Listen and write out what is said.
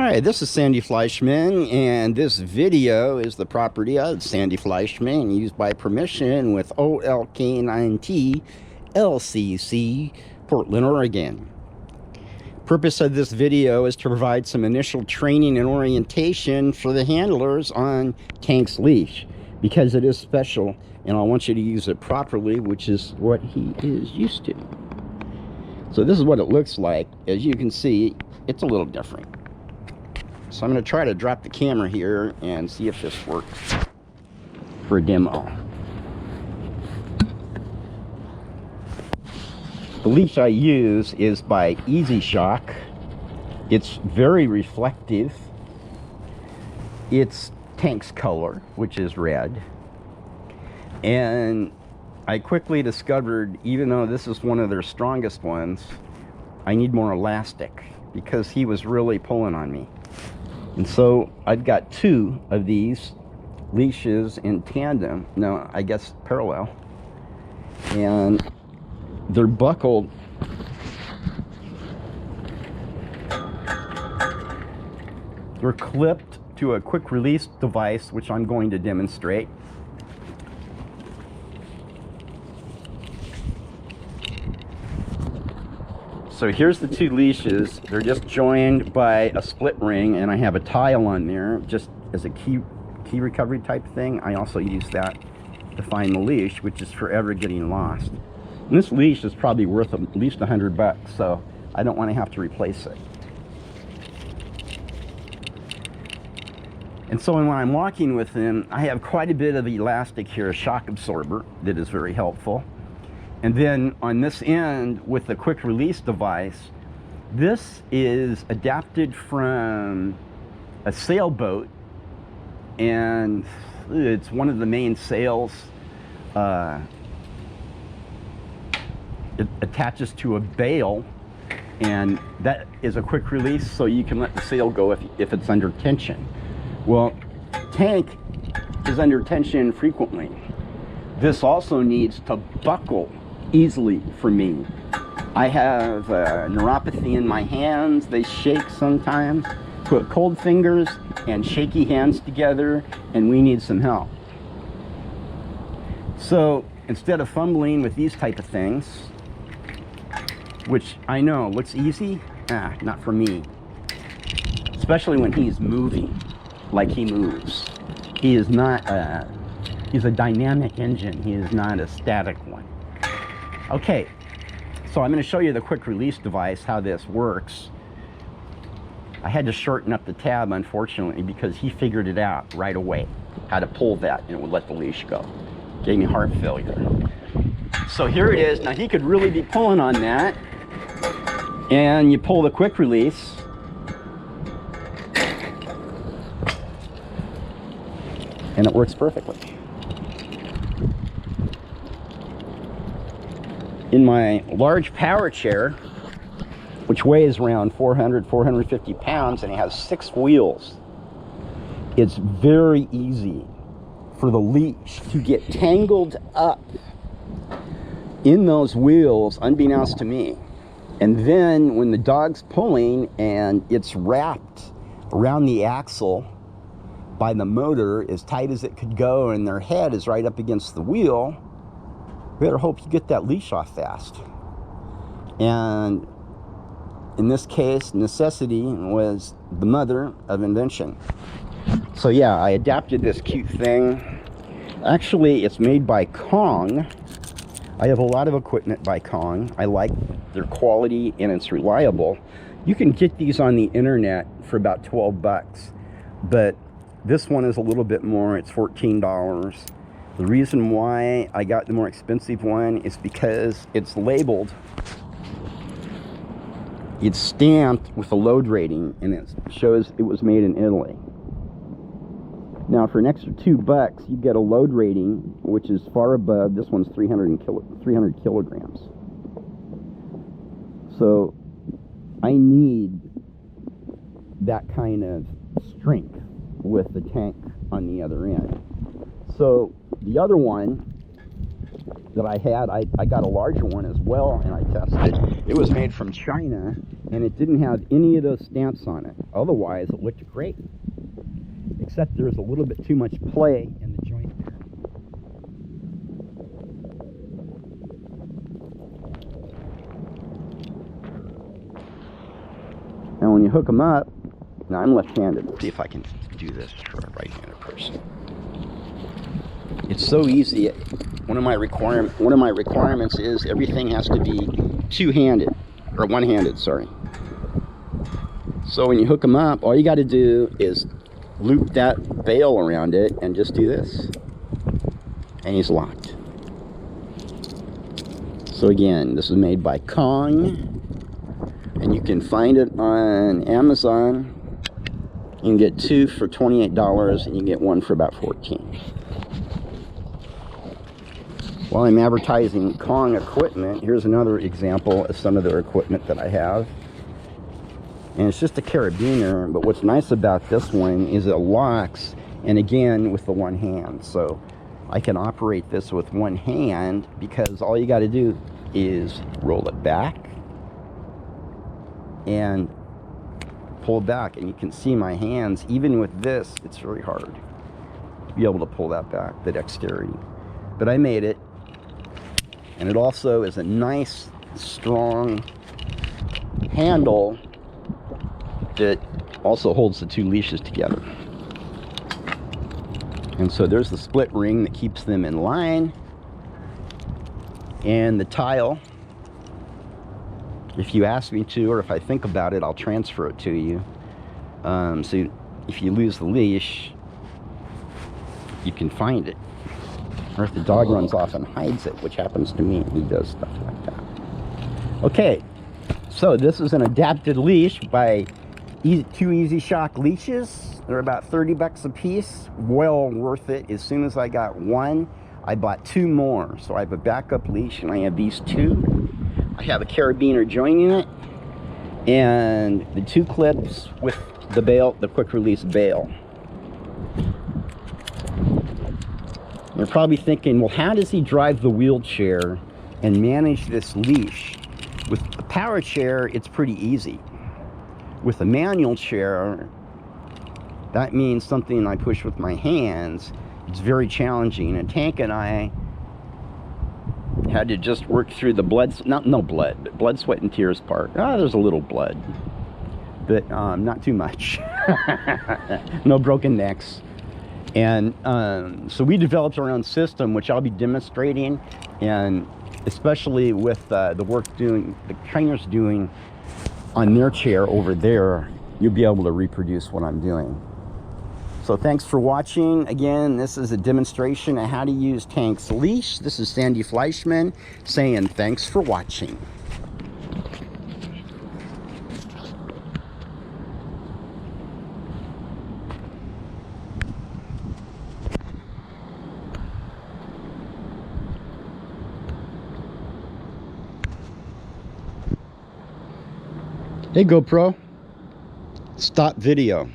Hi, this is Sandy Fleischman, and this video is the property of Sandy Fleischman, used by permission with OLK9T LCC, Portland, Oregon. Purpose of this video is to provide some initial training and orientation for the handlers on Tank's leash, because it is special, and I want you to use it properly, which is what he is used to. So this is what it looks like. As you can see, it's a little different. So I'm going to try to drop the camera here and see if this works for a demo. The leash I use is by EZYDOG. It's very reflective. It's Tank's color, which is red. And I quickly discovered, even though this is one of their strongest ones, I need more elastic because he was really pulling on me. And so I've got two of these leashes in tandem, no, I guess parallel, and they're buckled. They're clipped to a quick release device, which I'm going to demonstrate. So here's the two leashes. They're just joined by a split ring, and I have a tile on there just as a key recovery type thing. I also use that to find the leash, which is forever getting lost. And this leash is probably worth at least $100, so I don't want to have to replace it. And so when I'm walking with him, I have quite a bit of elastic here, a shock absorber that is very helpful. And then on this end with the quick release device, this is adapted from a sailboat, and it's one of the main sails. It attaches to a bail, and that is a quick release, so you can let the sail go if it's under tension. Well, Tank is under tension frequently. This also needs to buckle easily for me. I have neuropathy in my hands. They shake sometimes. Put cold fingers and shaky hands together, and we need some help. So instead of fumbling with these type of things, which I know looks easy, not for me. Especially when he's moving like he moves. He is not he's a dynamic engine. He is not a static one. Okay, so I'm going to show you the quick release device, how this works. I had to shorten up the tab, unfortunately, because he figured it out right away, how to pull that, and it would let the leash go. Gave me heart failure. So here it is. Now he could really be pulling on that, and you pull the quick release, and it works perfectly. In my large power chair, which weighs around 450 pounds, and it has 6 wheels, it's very easy for the leash to get tangled up in those wheels, unbeknownst to me. And then when the dog's pulling and it's wrapped around the axle by the motor as tight as it could go, and their head is right up against the wheel, we better hope you get that leash off fast. And in this case, necessity was the mother of invention. So yeah, I adapted this cute thing. Actually, it's made by Kong. I have a lot of equipment by Kong. I like their quality, and it's reliable. You can get these on the internet for about $12, but this one is a little bit more. It's $14. The reason why I got the more expensive one is because it's labeled, it's stamped with a load rating, and it shows it was made in Italy. Now for an extra $2, you get a load rating which is far above. This one's 300 kilograms. So I need that kind of strength with the Tank on the other end. So the other one that I had, I got a larger one as well, and I tested. It was made from China, and it didn't have any of those stamps on it. Otherwise, it looked great, except there's a little bit too much play in the joint there. Now when you hook them up, now I'm left-handed. Let's see if I can do this for a right-handed person. It's so easy. One of my requirements is everything has to be two-handed, or one-handed, sorry. So when you hook them up, all you got to do is loop that bail around it and just do this, and he's locked. So again, this is made by Kong, and you can find it on Amazon. You can get two for $28, and you can get one for about $14. While I'm advertising Kong equipment, here's another example of some of their equipment that I have. And it's just a carabiner, but what's nice about this one is it locks, and again, with the one hand. So I can operate this with one hand because all you got to do is roll it back and pull it back, and you can see my hands. Even with this, it's very hard to be able to pull that back, the dexterity. But I made it, and it also is a nice, strong handle that also holds the two leashes together. And so there's the split ring that keeps them in line, and the tile, if you ask me to, or if I think about it, I'll transfer it to you. So if you lose the leash, you can find it. Or if the dog runs off and hides it, which happens to me, he does stuff like that. Okay, so this is an adapted leash by two EZYDOG leashes. They're about 30 bucks a piece. Well worth it. As soon as I got one, I bought two more. So I have a backup leash, and I have these two. I have a carabiner joining it, and the two clips with the bail, the quick release bail. You're probably thinking, well, how does he drive the wheelchair and manage this leash? With a power chair, it's pretty easy. With a manual chair, that means something I push with my hands. It's very challenging. And Tank and I had to just work through the blood, no blood, but blood, sweat, and tears part. There's a little blood, but not too much. No broken necks. And so we developed our own system, which I'll be demonstrating, and especially with the work the trainers doing on their chair over there, you'll be able to reproduce what I'm doing. So thanks for watching. Again, this is a demonstration of how to use Tank's leash. This is Sandy Fleischman saying thanks for watching. Hey GoPro, stop video.